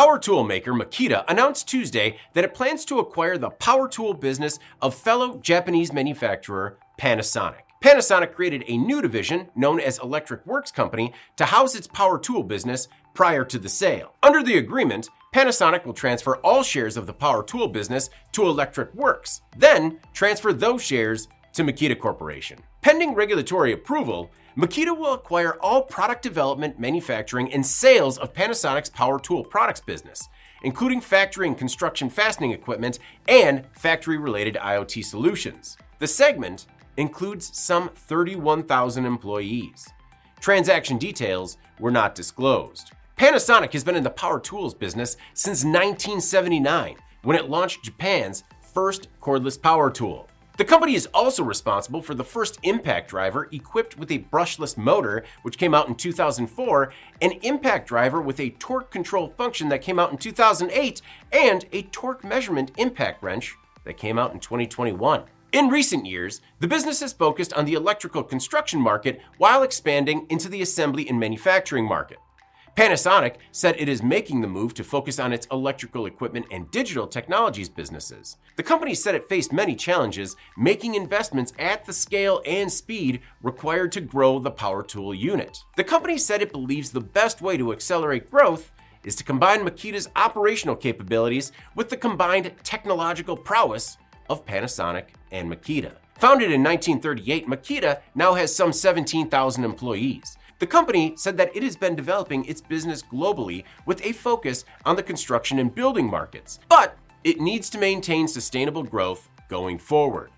Power tool maker Makita announced Tuesday that it plans to acquire the power tool business of fellow Japanese manufacturer Panasonic. Panasonic created a new division known as Electric Works Company to house its power tool business prior to the sale. Under the agreement, Panasonic will transfer all shares of the power tool business to Electric Works, then transfer those shares to Makita Corporation. Pending regulatory approval, Makita will acquire all product development, manufacturing, and sales of Panasonic's power tool products business, including factory and construction fastening equipment and factory-related IoT solutions. The segment includes some 31,000 employees. Transaction details were not disclosed. Panasonic has been in the power tools business since 1979, when it launched Japan's first cordless power tool. The company is also responsible for the first impact driver equipped with a brushless motor, which came out in 2004, an impact driver with a torque control function that came out in 2008, and a torque measurement impact wrench that came out in 2021. In recent years, the business has focused on the electrical construction market while expanding into the assembly and manufacturing market. Panasonic said it is making the move to focus on its electrical equipment and digital technologies businesses. The company said it faced many challenges making investments at the scale and speed required to grow the power tool unit. The company said it believes the best way to accelerate growth is to combine Makita's operational capabilities with the combined technological prowess of Panasonic and Makita. Founded in 1938, Makita now has some 17,000 employees. The company said that it has been developing its business globally with a focus on the construction and building markets, but it needs to maintain sustainable growth going forward.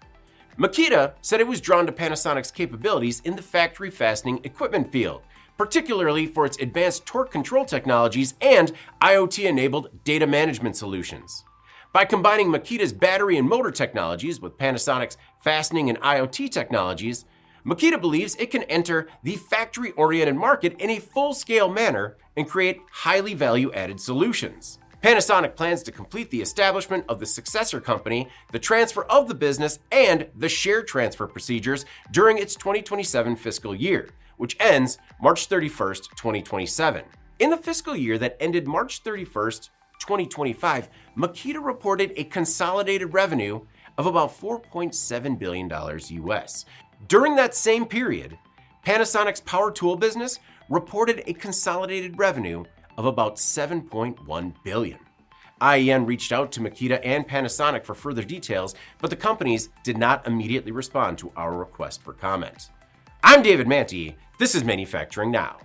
Makita said it was drawn to Panasonic's capabilities in the factory fastening equipment field, particularly for its advanced torque control technologies and IoT-enabled data management solutions. By combining Makita's battery and motor technologies with Panasonic's fastening and IoT technologies, Makita believes it can enter the factory-oriented market in a full-scale manner and create highly value-added solutions. Panasonic plans to complete the establishment of the successor company, the transfer of the business, and the share transfer procedures during its 2027 fiscal year, which ends March 31st, 2027. In the fiscal year that ended March 31st, 2025, Makita reported a consolidated revenue of about $4.7 billion US. During that same period, Panasonic's power tool business reported a consolidated revenue of about $7.1 billion. IEN reached out to Makita and Panasonic for further details, but the companies did not immediately respond to our request for comment. I'm David Manti. This is Manufacturing Now.